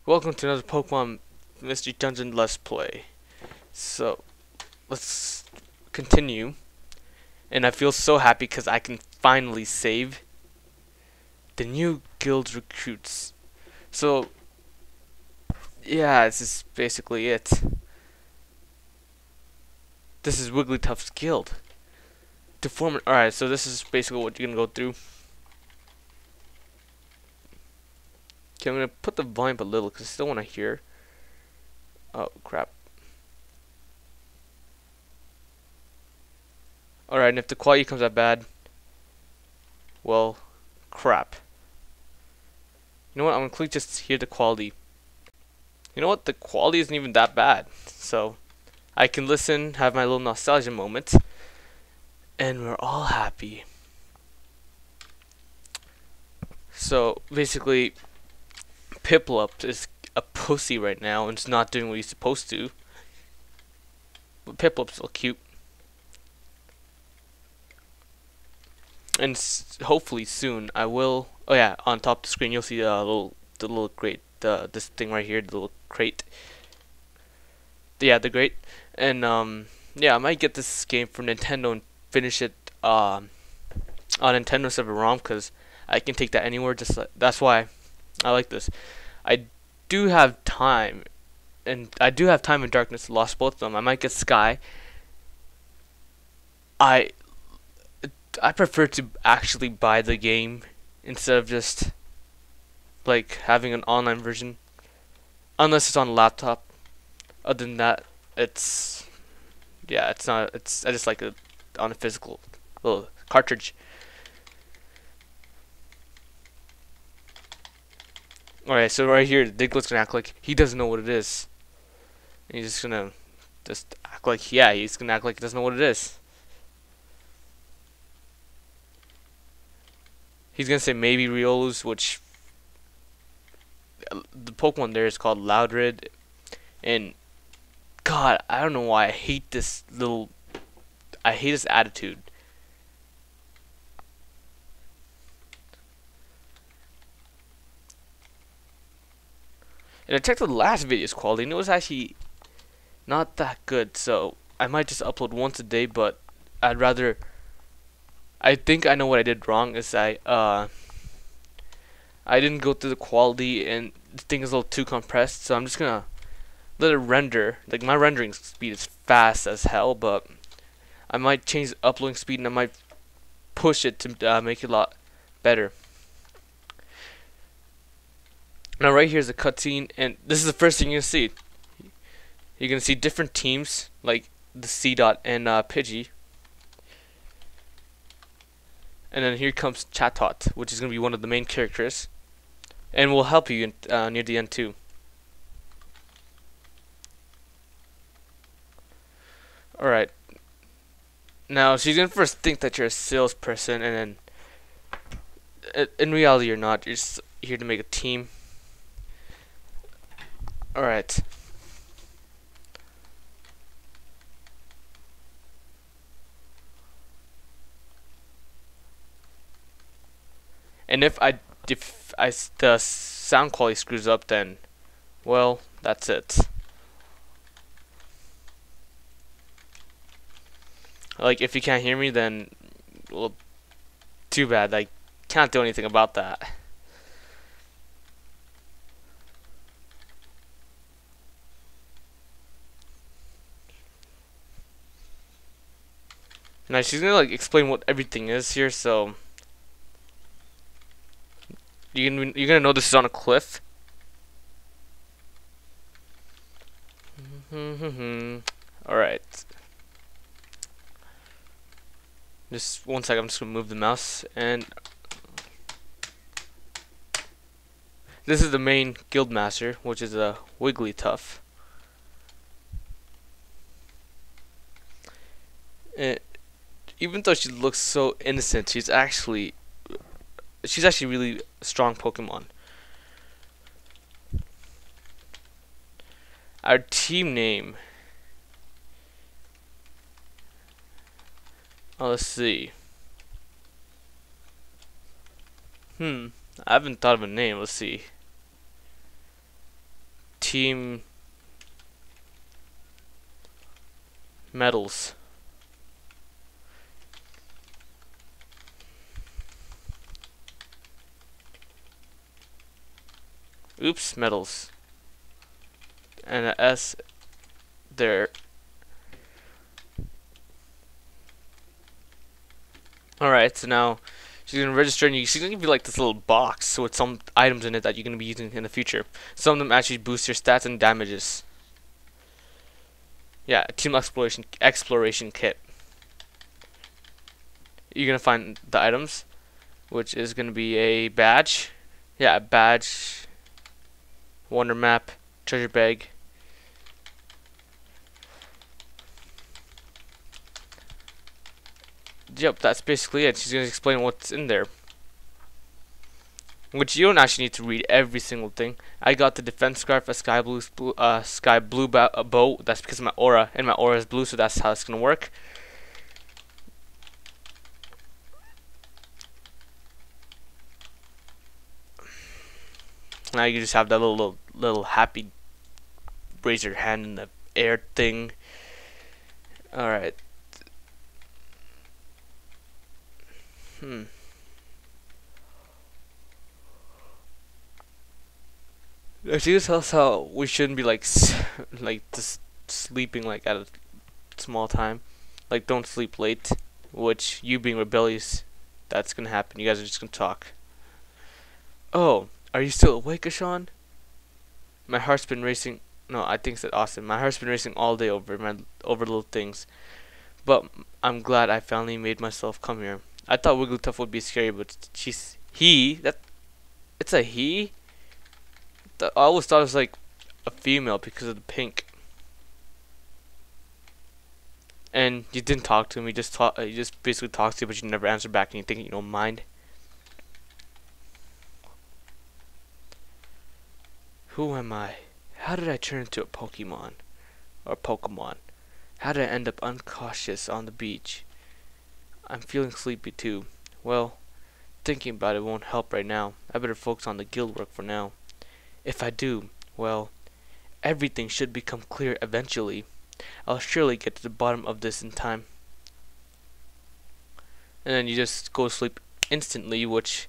Welcome to another Pokemon Mystery Dungeon Let's Play. So, let's continue. And I feel so happy because I can finally save the new guild recruits. So, yeah, this is basically it. This is Wigglytuff's guild. To form an, alright, so this is basically what you're gonna go through. Okay, I'm gonna put the volume up a little because I still want to hear. Oh, crap. Alright, and if the quality comes out bad, well, crap. You know what, I'm gonna click just hear the quality. You know what, the quality isn't even that bad. So, I can listen, have my little nostalgia moment, and we're all happy. So, basically, Piplup is a pussy right now and is not doing what he's supposed to. But Piplup's still cute. And hopefully soon I will. Oh yeah, on top of the screen you'll see the little crate, this thing right here, the little crate. Yeah, the crate. And yeah, I might get this game for Nintendo and finish it on Nintendo CD-ROM because I can take that anywhere. That's why I like this. I do have time, and I do have Time and Darkness. Lost both of them. I might get Sky. I prefer to actually buy the game instead of just like having an online version, unless it's on a laptop. Other than that, it's yeah, it's not. It's I just like it on a physical little cartridge. Alright, so right here, Diglett's gonna act like he doesn't know what it is. And he's just gonna act like he's gonna act like he doesn't know what it is. He's gonna say maybe Riolu's, which the Pokemon there is called Loudred, and God, I don't know why I hate this attitude. And I checked the last video's quality, and it was actually not that good. So I might just upload once a day, but I'd rather. I think I know what I did wrong. Is I didn't go through the quality, and the thing is a little too compressed. So I'm just gonna let it render. Like my rendering speed is fast as hell, but I might change the uploading speed, and I might push it to make it a lot better. Now right here is a cutscene, and this is the first thing you're gonna see. You're gonna see different teams like the C Dot and Pidgey, and then here comes Chatot, which is gonna be one of the main characters, and will help you near the end too. All right. Now she's gonna first think that you're a salesperson, and then in reality you're not. You're just here to make a team. All right. And if the sound quality screws up, then well, that's it. Like if you can't hear me, then well, too bad. I can't do anything about that. Now she's gonna like explain what everything is here, so you're gonna know this is on a cliff. Alright. Just one second, I'm just gonna move the mouse, and this is the main guild master, which is a Wigglytuff. And even though she looks so innocent, she's actually really a strong Pokemon. Our team name. Oh, let's see. I haven't thought of a name. Let's see. team medals. Oops, medals. And a S there. Alright, so now she's gonna register, and she's gonna give you like this little box with some items in it that you're gonna be using in the future. Some of them actually boost your stats and damages. Yeah, a team exploration kit. You're gonna find the items, which is gonna be a badge. Yeah, a badge, wonder map, treasure bag. Yep, that's basically it. She's gonna explain what's in there, which you don't actually need to read every single thing. I got the defense scarf, a sky blue bow. That's because of my aura, and my aura is blue, so that's how it's gonna work. Now you just have that little happy raise your hand in the air thing. All right. She just tells how we shouldn't be like just sleeping like at a small time. Like, don't sleep late. Which, you being rebellious, that's gonna happen. You guys are just gonna talk. Oh, are you still awake, Ashawn? My heart's been racing. No, I think it's Austin. My heart's been racing all day over little things. But I'm glad I finally made myself come here. I thought Wigglytuff would be scary, but it's a he. I always thought it was like a female because of the pink. And you didn't talk to him. You just basically talked to you, but you never answered back, and you think you don't mind. Who am I? How did I turn into a Pokemon? Or Pokemon? How did I end up uncautious on the beach? I'm feeling sleepy too. Well, thinking about it won't help right now. I better focus on the guild work for now. If I do, well, everything should become clear eventually. I'll surely get to the bottom of this in time. And then you just go to sleep instantly, which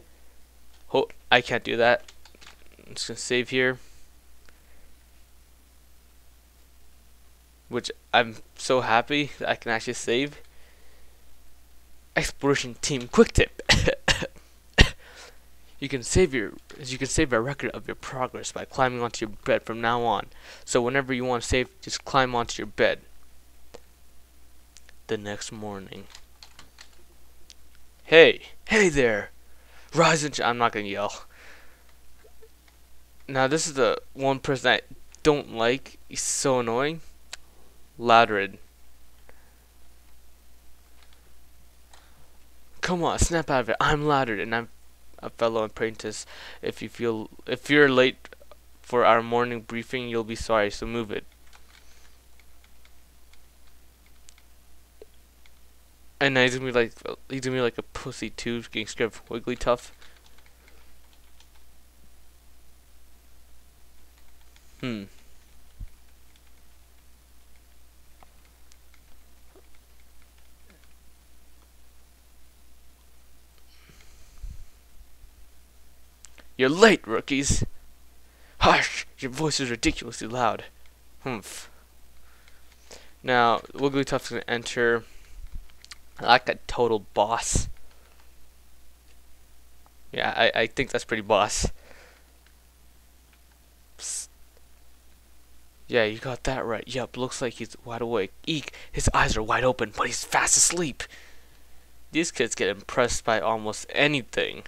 I can't do that. I'm just gonna save here. Which I'm so happy that I can actually save. Exploration team quick tip. You can save a record of your progress by climbing onto your bed from now on. So whenever you want to save, just climb onto your bed. The next morning. Hey there. Rise and I'm not gonna yell. Now this is the one person I don't like. He's so annoying. Ladrid. Come on, snap out of it. I'm Ladrid, and I'm a fellow apprentice. If you're late for our morning briefing, you'll be sorry. So move it. And now he's gonna be like a pussy too, getting scared of Wigglytuff. You're late, rookies. Hush! Your voice is ridiculously loud. Humph. Now, Wigglytuff's gonna enter like a total boss. Yeah, I think that's pretty boss. Psst. Yeah, you got that right. Yup, looks like he's wide awake. Eek, his eyes are wide open, but he's fast asleep. These kids get impressed by almost anything.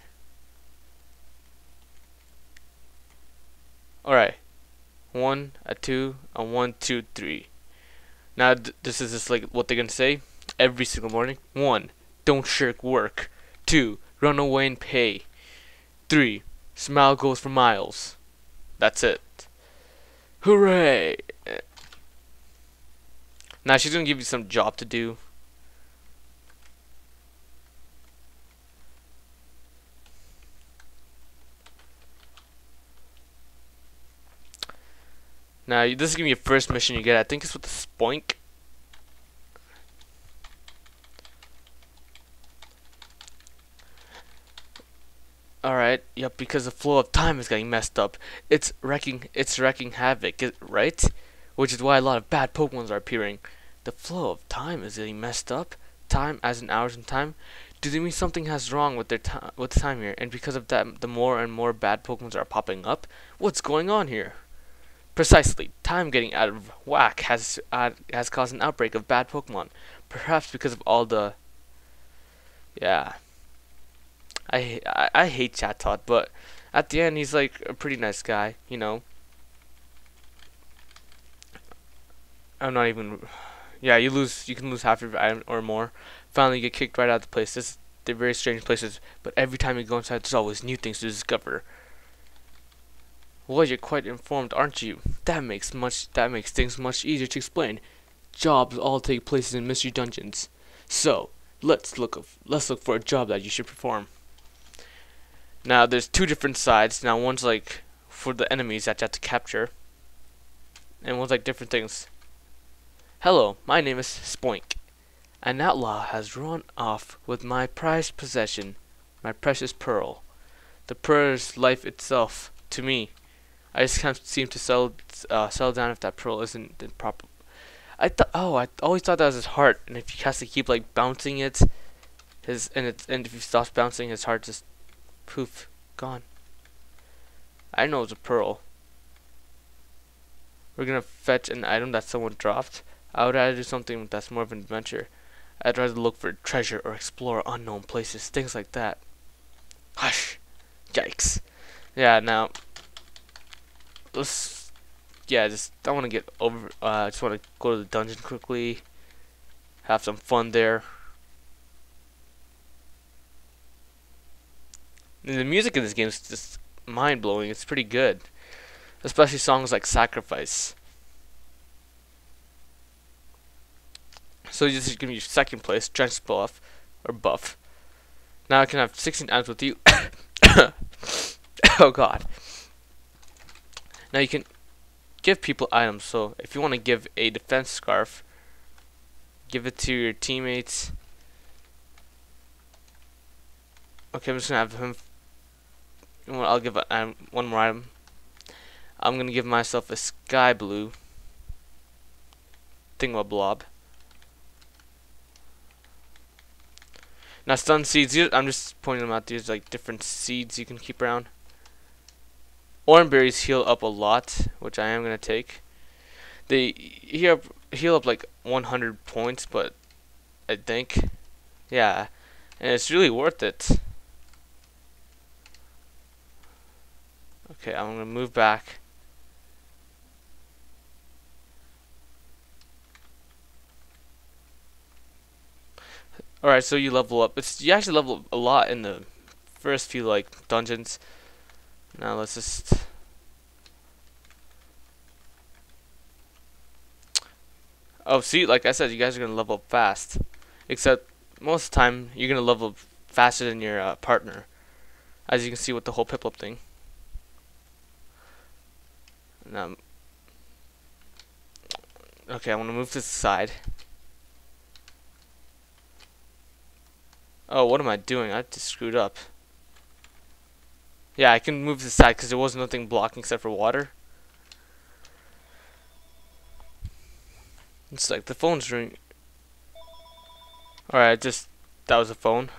Alright. 1, a 2, a 1, 2, 3. Now this is just like what they're gonna say every single morning. 1, don't shirk work. 2, run away and pay. 3, smile goes for miles. That's it. Hooray! Now she's gonna give you some job to do. Now, this is gonna be your first mission you get. I think it's with the Spoink. Alright, yep, because the flow of time is getting messed up. It's wrecking havoc, right? Which is why a lot of bad Pokemons are appearing. The flow of time is getting messed up. Time as in hours and time. Do they mean something has wrong with their with time here? And because of that, the more and more bad Pokemons are popping up. What's going on here? Precisely, time getting out of whack has caused an outbreak of bad Pokemon. Perhaps because of all the yeah. I hate Chatot, but at the end he's like a pretty nice guy, you know. I'm not even. Yeah, you can lose half your item or more. Finally, you get kicked right out of the place. They're very strange places, but every time you go inside, there's always new things to discover. Well, you're quite informed, aren't you? That makes things much easier to explain. Jobs all take place in mystery dungeons. So let's look for a job that you should perform. Now, there's two different sides. Now, one's like for the enemies that you have to capture, and one's like different things. Hello, my name is Spoink. An outlaw has run off with my prized possession, my precious pearl. The pearl is life itself to me. I just can't seem to settle down if that pearl isn't in proper. I always thought that was his heart, and if he has to keep like bouncing it, and if he stops bouncing, his heart just poof, gone. I know it's a pearl. We're gonna fetch an item that someone dropped. I would rather do something that's more of an adventure. I'd rather look for treasure or explore unknown places, things like that. Hush! Yikes! Yeah, now let's. Yeah, I want to get over. I just want to go to the dungeon quickly, have some fun there. And the music in this game is just mind blowing. It's pretty good, especially songs like Sacrifice. So this is gonna be second place, Drench Buff or Buff. Now I can have 16 items with you. Oh god. Now you can give people items. So if you want to give a defense scarf, give it to your teammates. Okay, I'm just gonna have him. I'll give one more item. I'm gonna give myself a sky blue thingamabob. Now stun seeds, I'm just pointing them out. These like different seeds you can keep around. Orange berries heal up a lot, which I am gonna take. They heal up like 100 points, but I think, yeah, and it's really worth it. Okay, I'm gonna move back. Alright, so you level up. You actually level up a lot in the first few like dungeons. Now let's just oh, see, like I said, you guys are gonna level up fast. Except most of the time you're gonna level up faster than your partner. As you can see with the whole Piplup thing. Now, okay, I want to move to the side. Oh, what am I doing? I just screwed up. Yeah, I can move to the side because there was nothing blocking except for water. It's like the phone's ringing. Alright, that was a phone.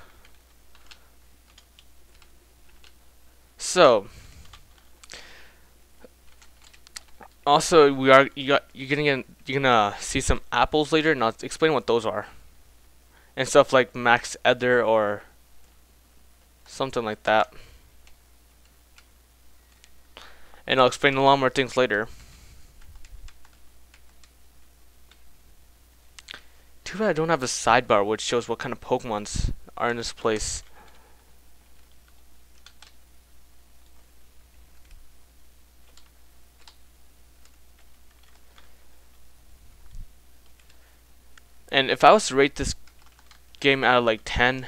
So, also you're gonna see some apples later, and I'll explain what those are. And stuff like Max Ether or something like that. And I'll explain a lot more things later. Too bad I don't have a sidebar which shows what kind of Pokemons are in this place. And if I was to rate this game out of like 10,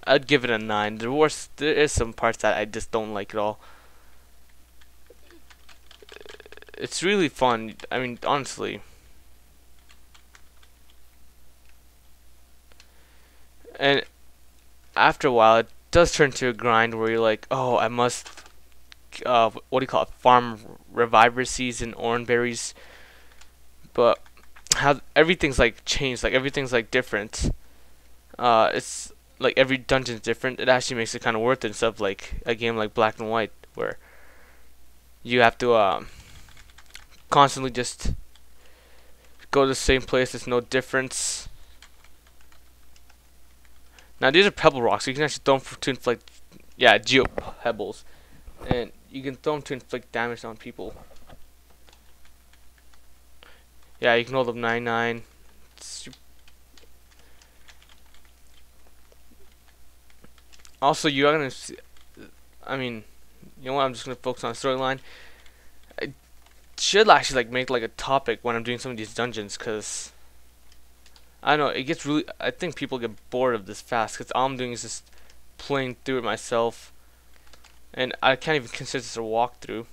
I'd give it a 9. There is some parts that I just don't like at all. it's really fun. I mean, honestly. And after a while, it does turn to a grind where you're like, oh, I must, what do you call it, farm Reviver seeds and oranberries. But how everything's like changed, like everything's like different. It's like every dungeon's different. It actually makes it kind of worth it instead of like a game like Black and White where you have to constantly just go to the same place. There's no difference. Now these are pebble rocks. So you can actually throw them to inflict, yeah, geo pebbles, and you can throw them to inflict damage on people. Yeah, you can hold up 99. Also, you are gonna. I mean, you know what? I'm just gonna focus on storyline. I should actually like make like a topic when I'm doing some of these dungeons, cause I don't know, it gets really. I think people get bored of this fast, cause all I'm doing is just playing through it myself, and I can't even consider this a walkthrough.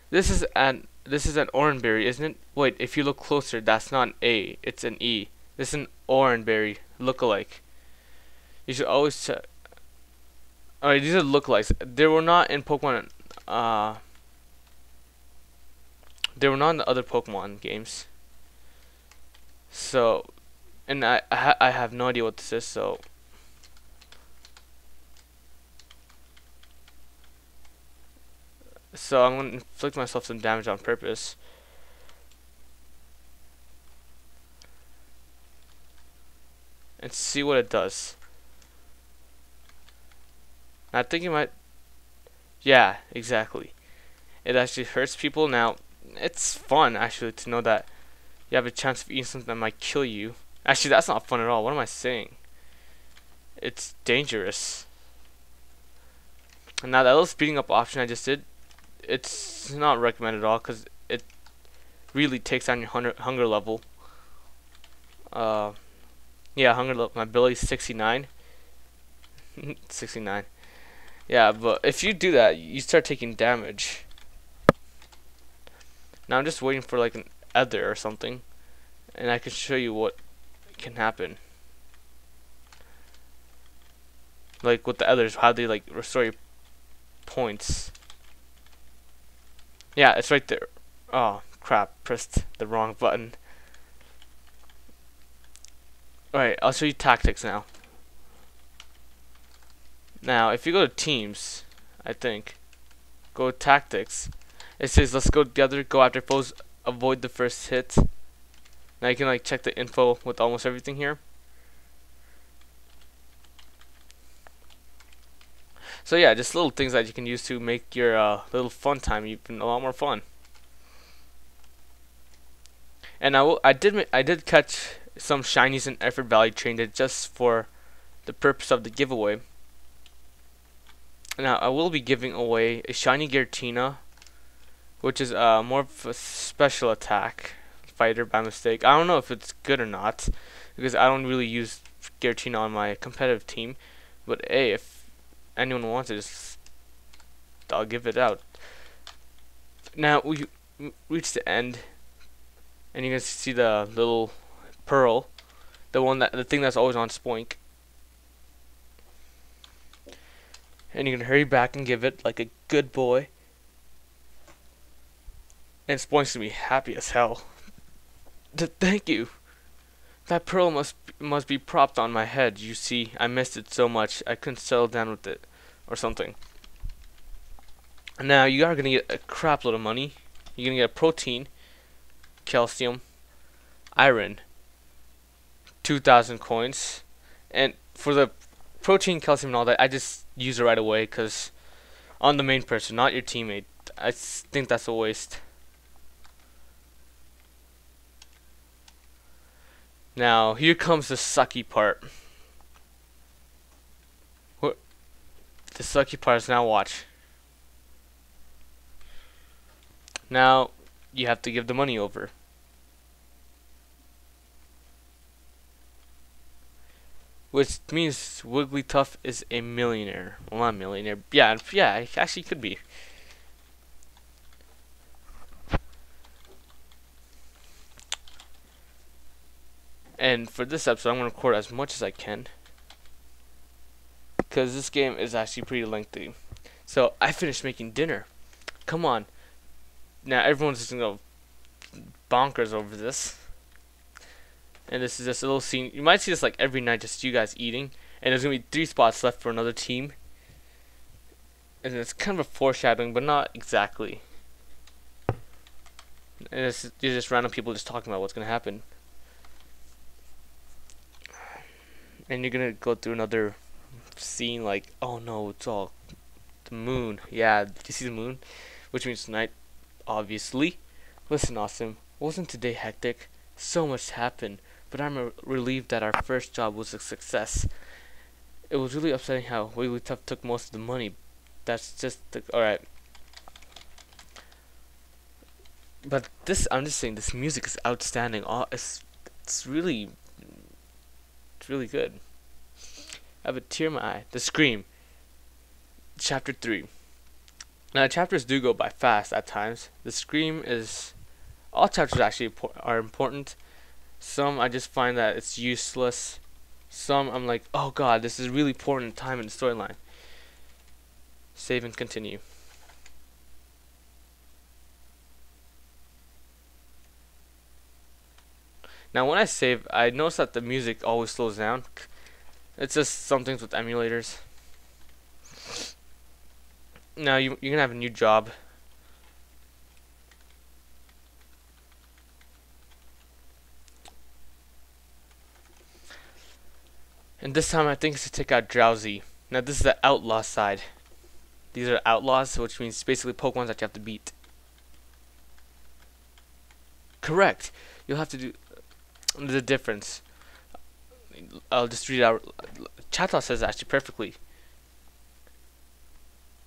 This is an oranberry, isn't it? Wait, if you look closer, that's not an A, it's an E. This is an oranberry lookalike. You should always check. Alright, these are lookalikes. They were not in Pokemon. They were not in the other Pokemon games. So, and I have no idea what this is. So I'm gonna inflict myself some damage on purpose. And see what it does. I think it might. Yeah, exactly. It actually hurts people. Now, it's fun actually to know that you have a chance of eating something that might kill you. Actually, that's not fun at all. What am I saying? It's dangerous. And now that little speeding up option I just did, it's not recommended at all because it really takes down your hunger level. Yeah, hunger level. My ability's 69. 69. Yeah, but if you do that, you start taking damage. Now I'm just waiting for like an ether or something, and I can show you what can happen. Like with the others, how they like restore your points. Yeah, it's right there. Oh crap, pressed the wrong button. Alright, I'll show you tactics now. Now, if you go to teams, I think, go to tactics. It says let's go together, go after foes, avoid the first hit. Now you can like check the info with almost everything here. So yeah, just little things that you can use to make your little fun time even a lot more fun. And I did catch some shinies in Effort Valley traded just for the purpose of the giveaway. Now I will be giving away a shiny Giratina, which is more of a special attack fighter by mistake. I don't know if it's good or not because I don't really use Giratina on my competitive team. But hey, if anyone wants it, I'll give it out. Now we reach the end, and you can see the little pearl, the thing that's always on Spoink. And you can hurry back and give it like a good boy. And Spoink's gonna be happy as hell. Thank you. That pearl must be propped on my head. You see, I missed it so much I couldn't settle down with it, or something. Now you are gonna get a crap load of money. You're gonna get a protein, calcium, iron, 2,000 coins, and for the protein, calcium, and all that, I just use it right away because on the main person, not your teammate. I think that's a waste. Now here comes the sucky part. What? The sucky part is now watch. Now you have to give the money over. which means Wigglytuff is a millionaire. Well, not a millionaire. Yeah, yeah, he actually could be. And for this episode, I'm going to record as much as I can, because this game is actually pretty lengthy. So, I finished making dinner. Come on. Now, everyone's just going to go bonkers over this. And this is just a little scene. You might see this like every night, just you guys eating. And there's going to be 3 spots left for another team. And it's kind of a foreshadowing, but not exactly. And it's just random people just talking about what's going to happen. And you're going to go through another scene like, oh no, it's all the moon. Yeah, did you see the moon? Which means tonight, obviously. Listen, Awesome, wasn't today hectic? So much happened, but I'm relieved that our first job was a success. It was really upsetting how Wigglytuff took most of the money. That's just alright. But this, I'm just saying, this music is outstanding. It's really good. I have a tear in my eye. The Scream. Chapter 3. Now, chapters do go by fast at times. The Scream is... all chapters actually are important. Some I just find that it's useless. Some I'm like, oh god, this is really important time in the storyline. Save and continue. Now when I save, I notice that the music always slows down. It's just some things with emulators. Now you're gonna have a new job. And this time I think it's to take out Drowsy. Now this is the outlaw side. These are outlaws, which means basically Pokemon that you have to beat. Correct. You'll have to do the difference. I'll just read it out. Chatot says it actually perfectly.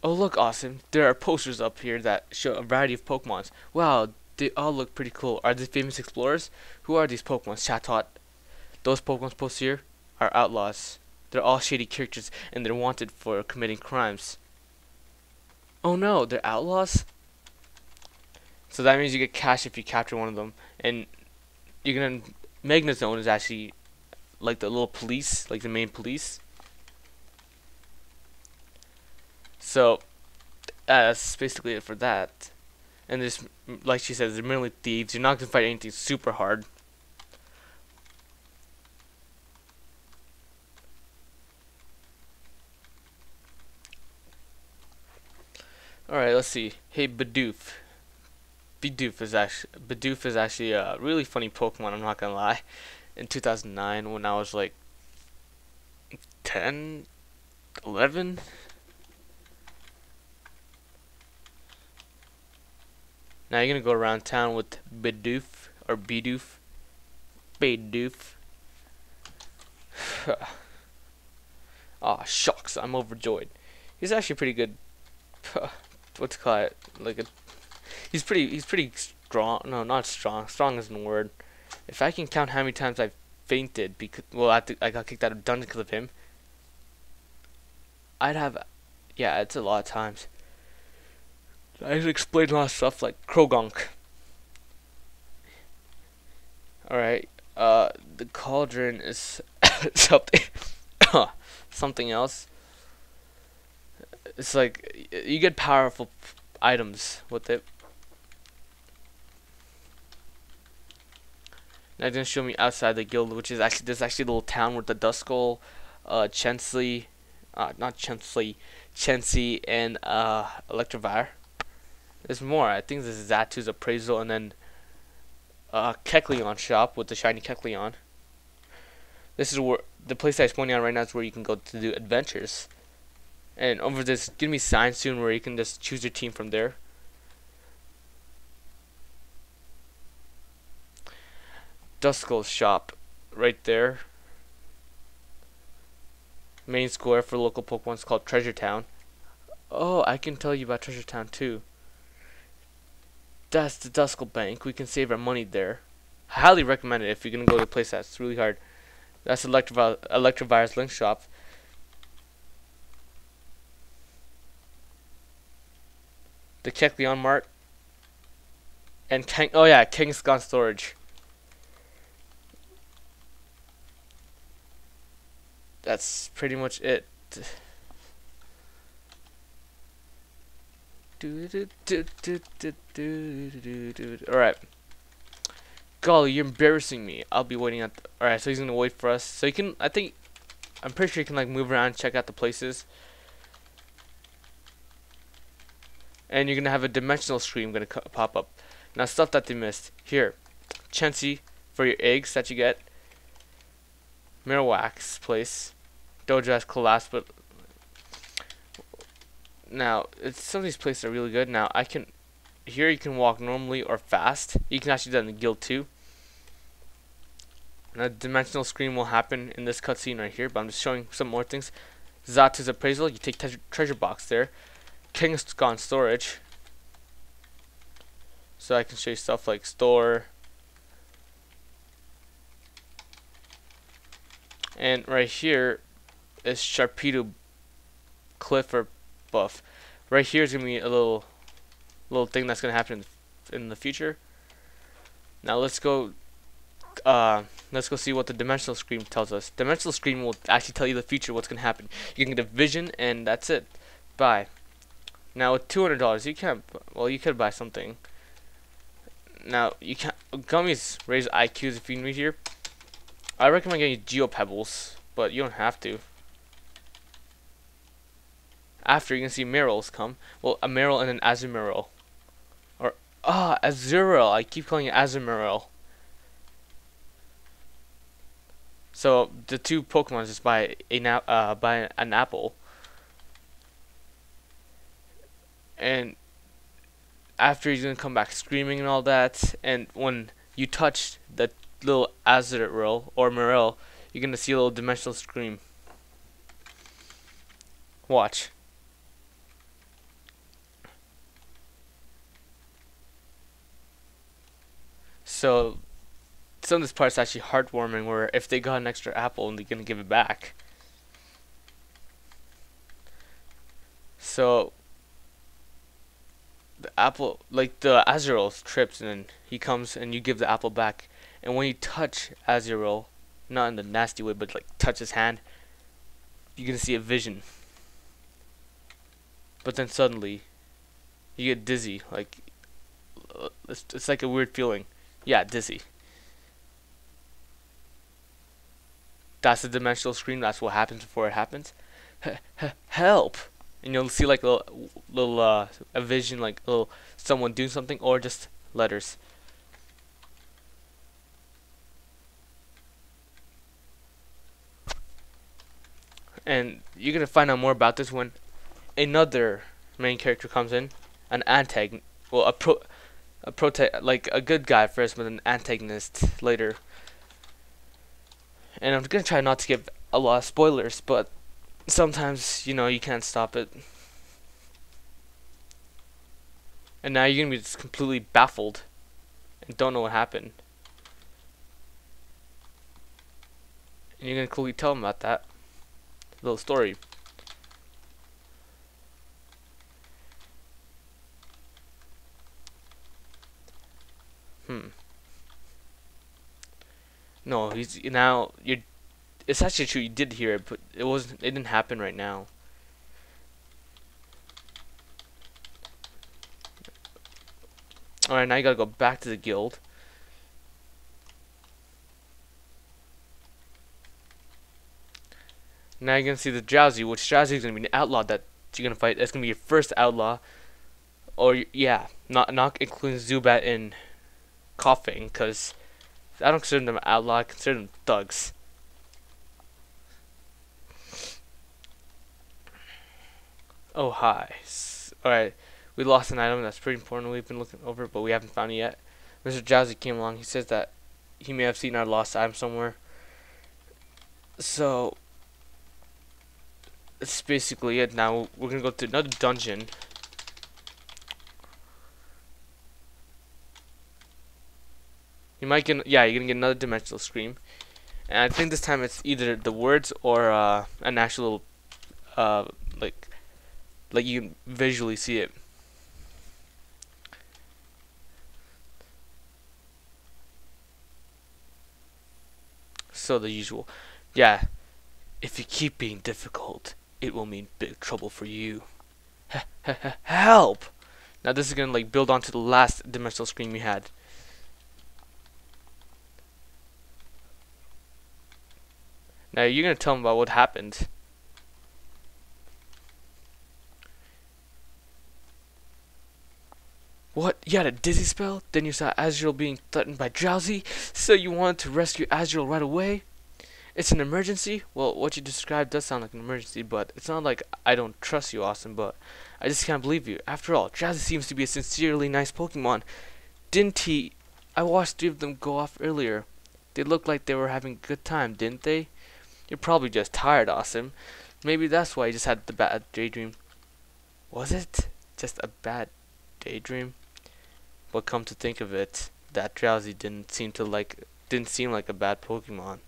Oh look, Awesome. There are posters up here that show a variety of Pokemons. Wow, they all look pretty cool. Are they famous explorers? Who are these Pokemon, Chatot? Those Pokemon posted here are outlaws. They're all shady characters and they're wanted for committing crimes. Oh no, they're outlaws? So that means you get cash if you capture one of them. And you're gonna... Magnezone is actually like the little police, like the main police. So that's basically it for that. And this, like she says, they're merely thieves. You're not gonna fight anything super hard. Alright, let's see. Hey, Bidoof. Bidoof is actually a really funny Pokemon, I'm not gonna lie. In 2009, when I was like 10, 11. Now you're gonna go around town with Bidoof or Bidoof. Bidoof. Aw, shucks, I'm overjoyed. He's actually pretty good. What's it called? Like a... He's pretty strong. No, not strong. Strong isn't a word. If I can count how many times I've fainted because, well, I got kicked out of dungeon because of him, I'd have, yeah, it's a lot of times. I explained a lot of stuff like Krogunk. Alright, the cauldron is something, something else. It's like, you get powerful items with it. Now it's gonna show me outside the guild, which is actually, there's actually a little town with the Duskull, Chansey, Chansey, and Electivire. There's more. I think this is Zatu's appraisal, and then Kecleon shop with the shiny Kecleon. This is where the place I'm pointing out right now is where you can go to do adventures. And over this, give me signs soon where you can just choose your team from there. Duskull's shop, right there. Main square for local Pokemon is called Treasure Town. Oh, I can tell you about Treasure Town too. That's the Duskull Bank. We can save our money there. I highly recommend it if you're gonna go to a place that's really hard. That's Electrovirus Link Shop. The Kecleon Mart. And oh yeah, Kangaskhan Storage. That's pretty much it. Alright. Golly, you're embarrassing me. I'll be waiting at. Alright, so he's gonna wait for us. So you can, I'm pretty sure you can like move around and check out the places. And you're gonna have a dimensional screen gonna pop up. Now, stuff that they missed. Here, Chansey for your eggs that you get. Marowak's place. Dojo has collapsed, but now some of these places are really good. Now here you can walk normally or fast. You can actually do that in the guild too. Now, the dimensional screen will happen in this cutscene right here, but I'm just showing some more things. Xatu's appraisal. You take treasure box there. Kangaskhan storage. So I can show you stuff like store. And right here is Sharpedo Cliff or buff. Right here is gonna be a little thing that's gonna happen in the future. Now let's go see what the dimensional screen tells us. Dimensional screen will actually tell you the future, what's gonna happen. You can get a vision, and that's it. Bye. Now with $200, you can't. Well, you could buy something. Now you can't. Gummies raise IQs if you need here. I recommend getting Geopebbles, but you don't have to. After, you can see Meryl's come. Well, a Meryl and an Azumarill. Or Azurill. I keep calling it Azumarill. So the two Pokemon just buy an apple. And after, he's gonna come back screaming and all that. And when you touch the little Azurill or Meryl, you're gonna see a little dimensional scream. Watch. So some of this part's actually heartwarming, where if they got an extra apple and they're gonna give it back. So the apple, like the Azurill trips, and then he comes and you give the apple back. And when you touch Azurill, not in the nasty way, but like touch his hand, you're gonna see a vision. But then suddenly, you get dizzy. Like it's like a weird feeling. Yeah, dizzy. That's the dimensional screen. That's what happens before it happens. Help! And you'll see like a vision, like someone doing something, or just letters. And you're gonna find out more about this when another main character comes in, an antagonist. Well, like a good guy first, but an antagonist later. And I'm gonna try not to give a lot of spoilers, but sometimes, you know, you can't stop it. And now you're gonna be just completely baffled and don't know what happened. And you're gonna clearly tell them about that little story. No, it's actually true, you did hear it, but it didn't happen right now. Alright, now you gotta go back to the guild. Now you're gonna see the Drowsy, which Drowsy is gonna be an outlaw that you're gonna fight. That's gonna be your first outlaw. Or yeah, not including Zubat and Coughing, because I don't consider them outlaw, I consider them thugs. Oh hi. Alright, we lost an item that's pretty important. We've been looking over, but we haven't found it yet. Mr. Drowsy came along. He says that he may have seen our lost item somewhere. So that's basically it. Now we're gonna go to another dungeon. You might get, yeah, you're gonna get another dimensional screen. And I think this time it's either the words or an actual uh, like you can visually see it. So the usual, yeah. If you keep being difficult, it will mean big trouble for you. Help! Now this is gonna like build onto the last dimensional screen we had. Now you're gonna tell me about what happened. What? You had a dizzy spell? Then you saw Azrael being threatened by Drowsy, so you wanted to rescue Azrael right away? It's an emergency? Well, what you described does sound like an emergency, but it's not like I don't trust you, Austin, but I just can't believe you. After all, Drowsy seems to be a sincerely nice Pokemon. Didn't he? I watched 3 of them go off earlier. They looked like they were having a good time, didn't they? You're probably just tired, Austin. Maybe that's why you just had the bad daydream. Was it just a bad daydream? But come to think of it, that Drowsy didn't seem like a bad Pokemon.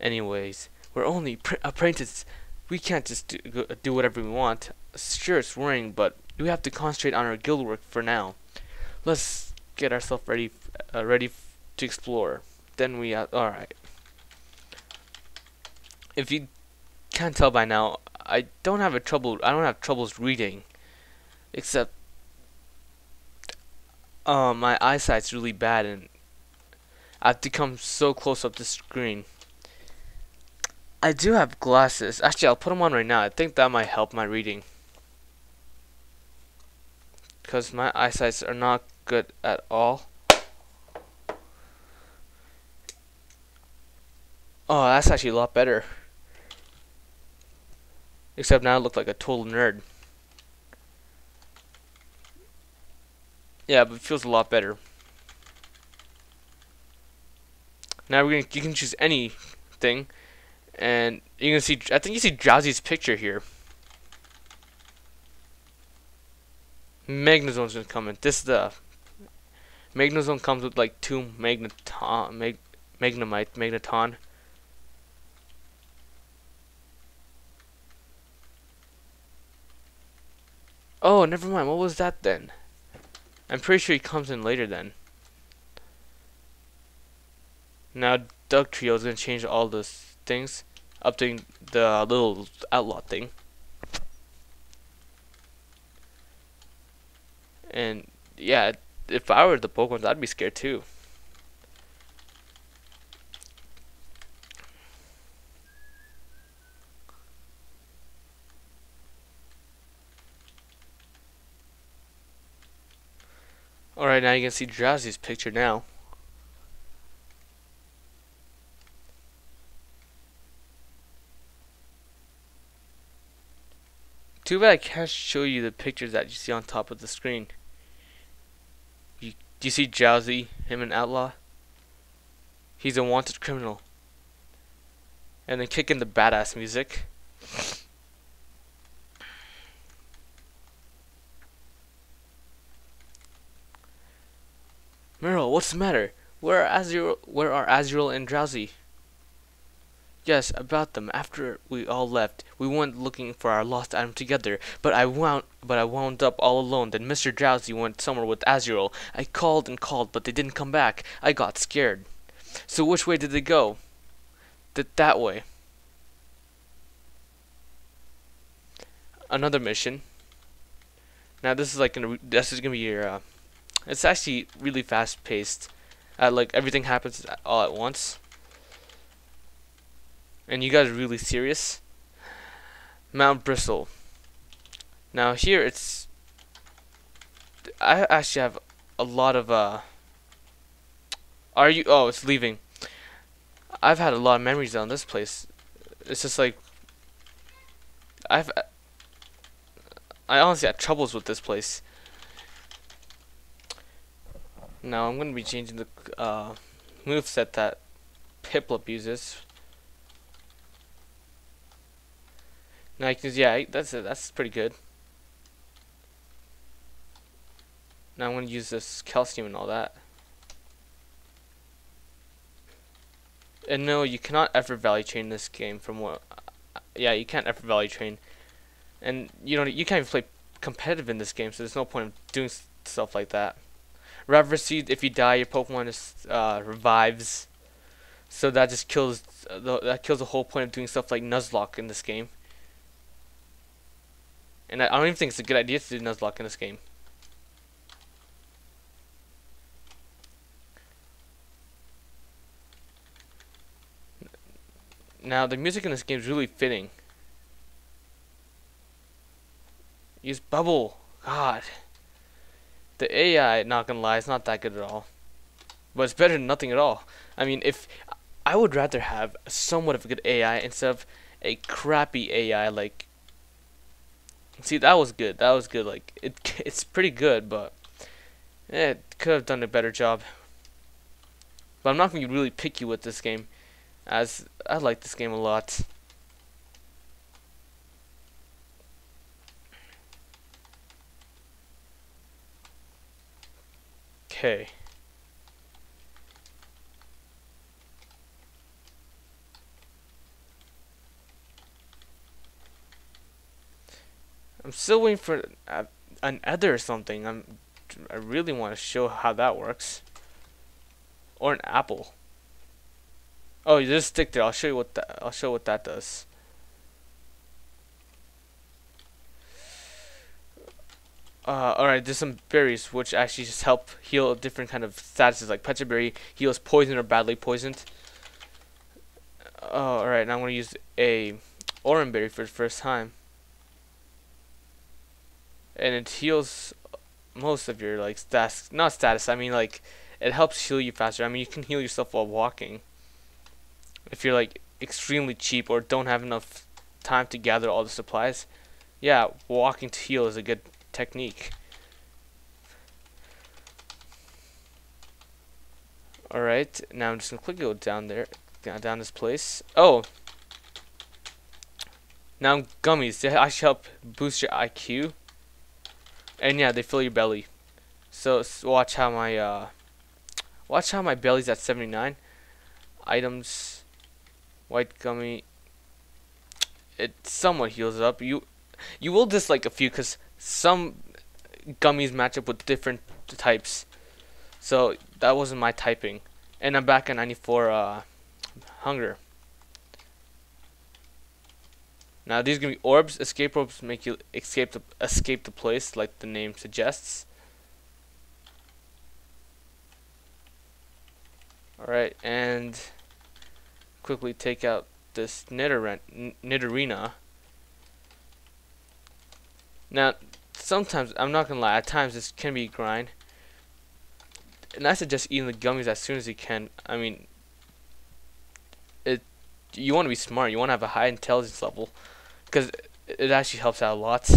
Anyways, we're only apprentices. We can't just do whatever we want. Sure, it's worrying, but we have to concentrate on our guild work for now. Let's get ourselves ready to explore. Then we alright. If you can't tell by now, I don't have troubles reading, except my eyesight's really bad and I have to come so close up the screen. I do have glasses. Actually, I'll put them on right now. I think that might help my reading, because my eyesights are not good at all. Oh, that's actually a lot better. Except now I look like a total nerd. Yeah, but it feels a lot better. Now you can choose anything, and you can see. I think you see Drowsy's picture here. Magnezone's gonna come in. This is the Magnezone comes with like 2 Magneton. Oh, never mind. What was that then? I'm pretty sure he comes in later then. Now Dugtrio is gonna change all those things, updating the little outlaw thing. And yeah, if I were the Pokemon, I'd be scared too. Alright, now you can see Drowsy's picture now. Too bad I can't show you the pictures that you see on top of the screen. Do you see Drowsy, him an outlaw? He's a wanted criminal. And then kick in the badass music. Meryl, what's the matter? Where are Azrael and Drowsy? Yes, about them. After we all left, we went looking for our lost item together, but I wound up all alone. Then Mr. Drowsy went somewhere with Azrael. I called and called, but they didn't come back. I got scared. So which way did they go? That way. Another mission. Now this is gonna be your it's actually really fast paced. Like everything happens all at once. And you guys are really serious. Mount Bristle. Now here I actually have a lot of oh, it's leaving. I've had a lot of memories on this place. It's just like I honestly had troubles with this place. Now I'm gonna be changing the moveset that Piplup uses. Now you can, yeah, that's it. That's pretty good. Now I'm gonna use this calcium and all that. And no, you cannot effort value train this game. From what, yeah, you can't effort value train, and you can't even play competitive in this game. So there's no point of doing stuff like that. Rever Seed, if you die, your Pokemon just revives. So that just kills that kills the whole point of doing stuff like Nuzlocke in this game. And I don't even think it's a good idea to do Nuzlocke in this game. Now the music in this game is really fitting. Use Bubble. God. The AI, not gonna lie, it's not that good at all. But it's better than nothing at all. I mean, if I would rather have somewhat of a good AI instead of a crappy AI. Like, see, that was good. That was good. Like, it's pretty good, but it could have done a better job. But I'm not gonna be really picky with this game, as I like this game a lot. Okay. I'm still waiting for an ether or something. I really want to show how that works. Or an apple. Oh, you just stick there. I'll show you what that does. Alright, there's some berries which actually just help heal different kind of statuses. Like Pecha Berry heals poison or badly poisoned. Alright, now I'm gonna use a Oran Berry for the first time. And it heals most of your like stats. Not status, I mean like it helps heal you faster. I mean you can heal yourself while walking. If you're like extremely cheap or don't have enough time to gather all the supplies, yeah, walking to heal is a good technique. Alright, now I'm just gonna quickly go down there, down this place. Oh! Now gummies, they actually help boost your IQ. And yeah, they fill your belly. So watch how my belly's at 79. Items, white gummy. It somewhat heals up. You will dislike a few because some gummies match up with different types. So that wasn't my typing. And I'm back at 94 hunger. Now these are gonna be orbs. Escape orbs make you escape the place, like the name suggests. Alright, and quickly take out this Nidorina. Now, sometimes, I'm not gonna lie, at times this can be a grind. And I suggest eating the gummies as soon as you can. I mean, you want to be smart, you want to have a high intelligence level, because it actually helps out a lot.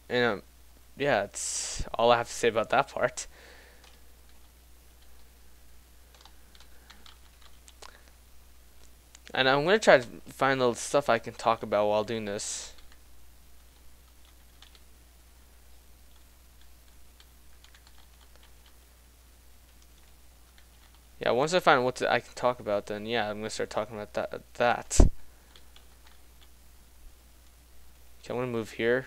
And yeah, that's all I have to say about that part. And I'm going to try to find little stuff I can talk about while doing this. Yeah, once I find what I can talk about, then yeah, I'm going to start talking about that. Okay, I'm going to move here.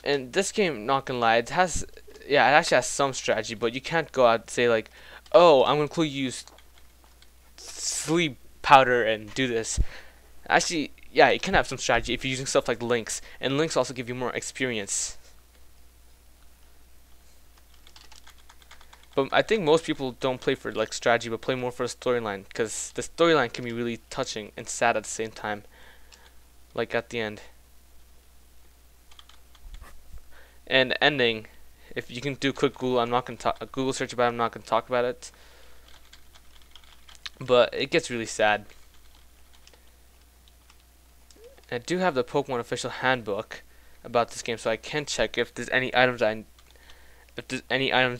And this game, not going to lie, it actually has some strategy, but you can't go out and say like, oh, I'm going to use sleep powder and do this. Actually, yeah, it can have some strategy if you're using stuff like links, and links also give you more experience. But I think most people don't play for like strategy, but play more for the storyline, because the storyline can be really touching and sad at the same time. Like at the end. And ending, if you can do quick Google, I'm not gonna talk Google search about it, I'm not gonna talk about it. But it gets really sad. I do have the Pokemon official handbook about this game, so I can check if there's any items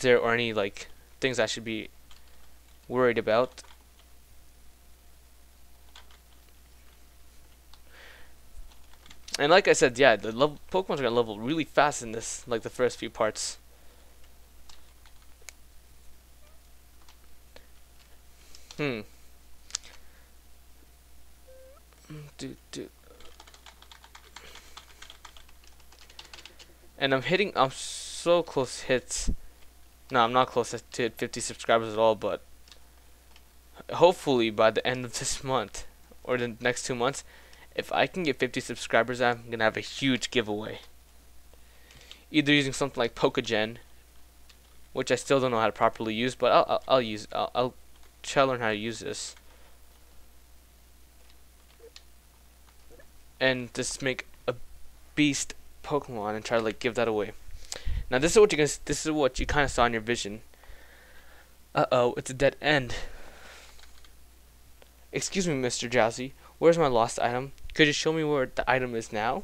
there or any like things I should be worried about. And like I said, yeah, the Pokemon are gonna level really fast in this, like the first few parts. Hmm. Do. And I'm so close to hits. No, I'm not close to hit 50 subscribers at all, but hopefully by the end of this month or the next 2 months, if I can get 50 subscribers, I'm gonna have a huge giveaway. Either using something like Pokégen, which I still don't know how to properly use, but I'll try to learn how to use this, and just make a beast Pokemon and try to like give that away. Now this is what you kind of saw in your vision. Uh-oh, it's a dead end. Excuse me, Mr. Drowsy. Where's my lost item? Could you show me where the item is now?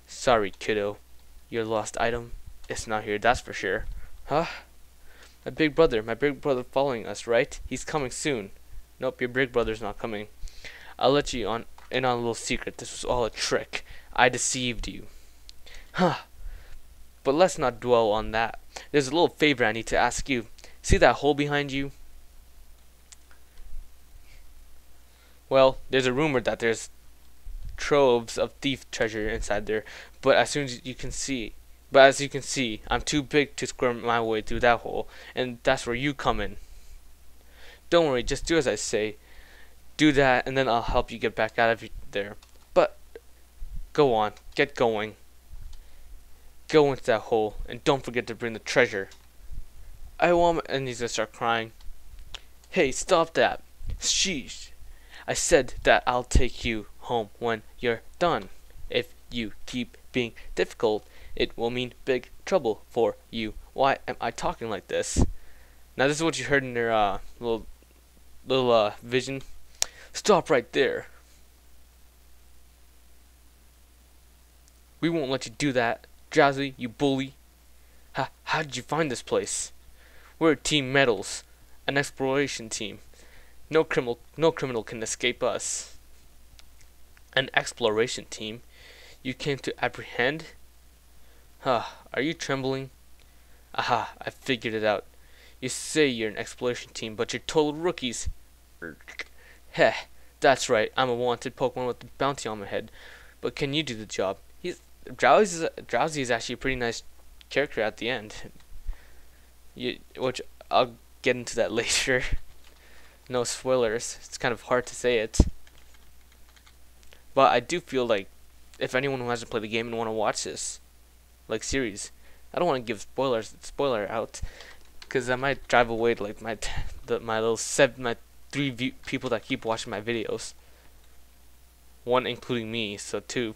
Sorry, kiddo. Your lost item? It's not here, that's for sure. Huh? My big brother following us, right? He's coming soon. Nope, your big brother's not coming. I'll let you in on a little secret. This was all a trick. I deceived you. Huh. But let's not dwell on that. There's a little favor I need to ask you. See that hole behind you? Well, there's a rumor that there's troves of thief treasure inside there, but as you can see, I'm too big to squirm my way through that hole, and that's where you come in. Don't worry, just do as I say. Do that, and then I'll help you get back out of there. But go on, get going. Go into that hole, and don't forget to bring the treasure. And he's gonna start crying. Hey, stop that. Sheesh. I said that I'll take you home when you're done. If you keep being difficult, it will mean big trouble for you. Why am I talking like this? Now this is what you heard in their little vision. Stop right there. We won't let you do that. Drowsy, you bully. How did you find this place? We're Team Metals, an exploration team. No criminal can escape us. An exploration team? You came to apprehend? Are you trembling? Aha, I figured it out. You say you're an exploration team, but you're total rookies. Heh, that's right. I'm a wanted Pokemon with a bounty on my head. But can you do the job? Drowsy is actually a pretty nice character at the end. Which I'll get into that later. No spoilers. It's kind of hard to say it. But I do feel like if anyone who hasn't played the game and want to watch this like series, I don't want to give spoiler out, because I might drive away to like my three people that keep watching my videos. One including me, so two.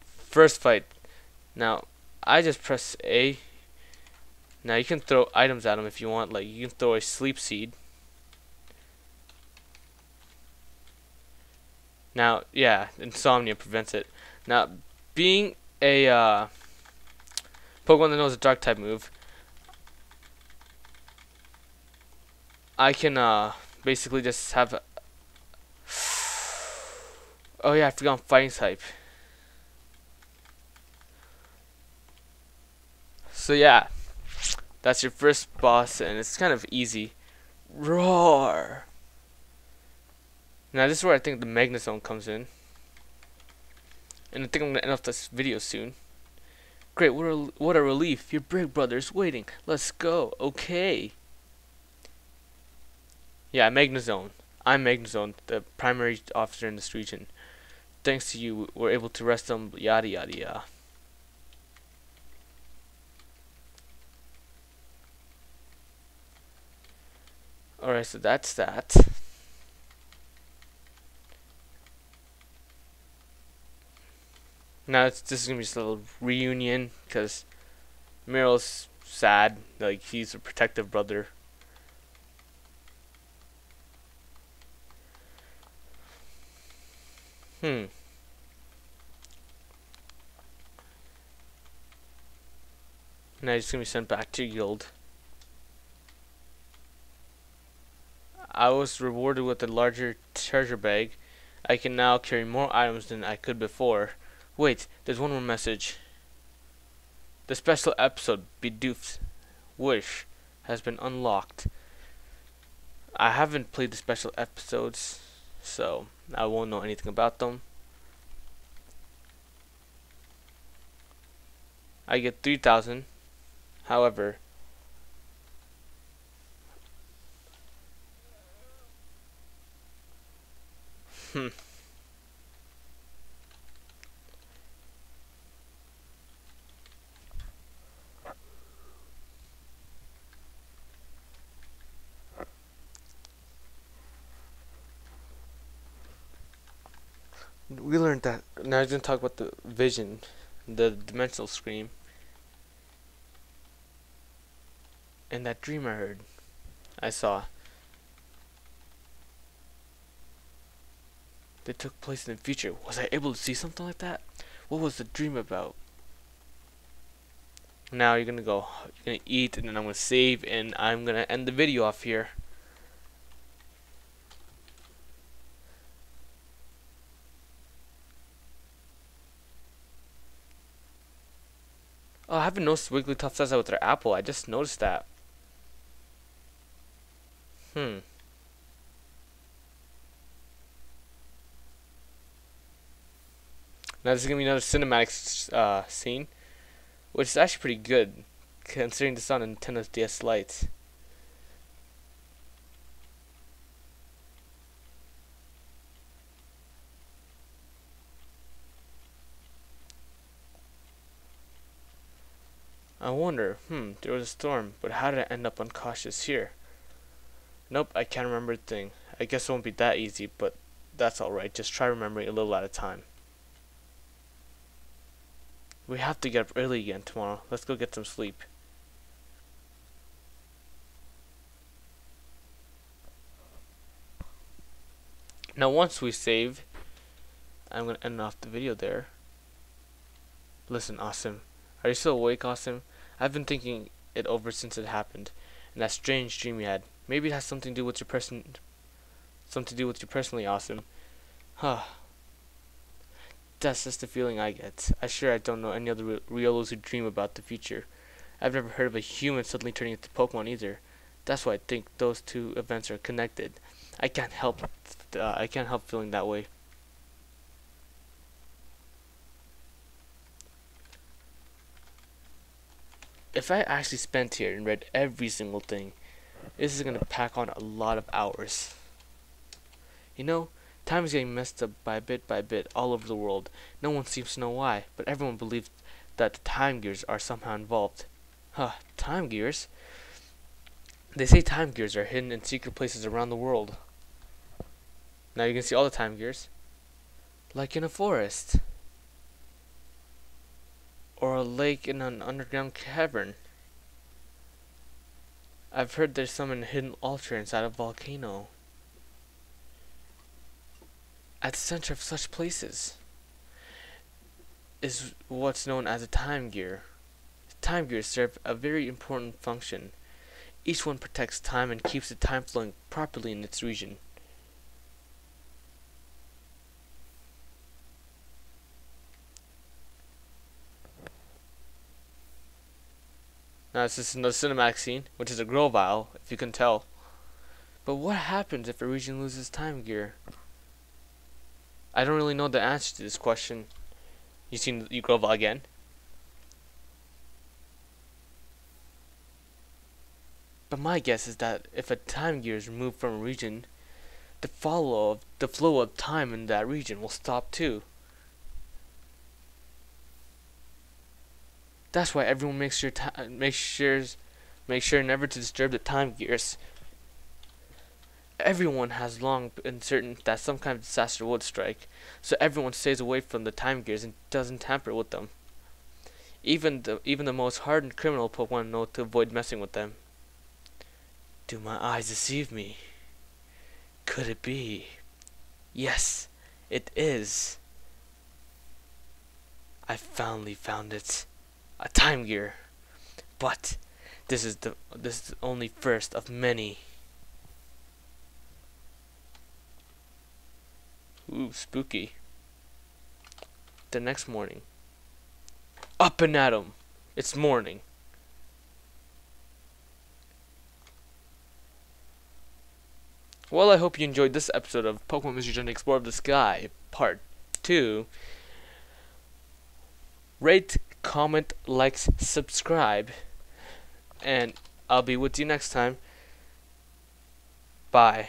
First fight. Now I just press A. Now you can throw items at him if you want. Like you can throw a sleep seed. Now, yeah, insomnia prevents it. Now, being a Pokemon that knows a dark type move, I can basically just have a oh yeah, I forgot I'm fighting type. So yeah, that's your first boss, and it's kind of easy. Roar! Now this is where I think the Magnezone comes in. And I think I'm going to end off this video soon. Great, what a relief. Your big brother's waiting. Let's go. Okay. Yeah, Magnezone. I'm Magnezone, the primary officer in this region. Thanks to you, we're able to rest them, yada yada yada. Alright, so that's that. Now this is gonna be just a little reunion because Meryl's sad, like he's a protective brother. Now he's gonna be sent back to guild. I was rewarded with a larger treasure bag. I can now carry more items than I could before. Wait, there's one more message. The special episode, Bidoof's Wish, has been unlocked. I haven't played the special episodes, so I won't know anything about them. I get 3,000. However, hmm, we learned that. Now I'm gonna talk about the vision, the dimensional scream, and that dream I heard. I saw. They took place in the future. Was I able to see something like that? What was the dream about? Now you're gonna go. You're gonna eat, and then I'm gonna save, and I'm gonna end the video off here. Oh, I haven't noticed Wigglytuff says that with their apple. I just noticed that. Hmm. Now this is gonna be another cinematic scene, which is actually pretty good, considering this on Nintendo's DS Lite. I wonder, there was a storm, but how did I end up unconscious here? Nope, I can't remember a thing. I guess it won't be that easy, but that's alright. Just try remembering a little at a time. We have to get up early again tomorrow. Let's go get some sleep. Now once we save, I'm gonna end off the video there. Listen, Awesome. Are you still awake, Awesome? I've been thinking it over since it happened, and that strange dream you had. Maybe it has something to do with your personally, Awesome. Huh. That's just the feeling I get. I don't know any other Riolos who dream about the future. I've never heard of a human suddenly turning into Pokemon either. That's why I think those two events are connected. I can't help feeling that way. If I actually spent here and read every single thing, this is gonna pack on a lot of hours. You know, time is getting messed up by bit all over the world. No one seems to know why, but everyone believes that the time gears are somehow involved. Huh, time gears? They say time gears are hidden in secret places around the world. Now you can see all the time gears. Like in a forest. Or a lake in an underground cavern. I've heard there's some in a hidden altar inside a volcano. At the center of such places is what's known as a time gear. Time gears serve a very important function. Each one protects time and keeps the time flowing properly in its region. Now this is another cinematic scene, which is a Grovyle, if you can tell. But what happens if a region loses time gear? I don't really know the answer to this question. You seen Grovyle again? But my guess is that if a time gear is removed from a region, the flow of time in that region will stop too. That's why everyone makes sure never to disturb the time gears. Everyone has long been certain that some kind of disaster would strike, so everyone stays away from the time gears and doesn't tamper with them. Even the most hardened criminal Pokemon know to avoid messing with them. Do my eyes deceive me? Could it be? Yes, it is. I finally found it. A time gear. But this is only first of many. Ooh, spooky. The next morning. Up and at 'em. It's morning. Well, I hope you enjoyed this episode of Pokemon Mystery Journey Explorer of the Sky, Part 2. Rate, comment, like, subscribe, and I'll be with you next time. Bye.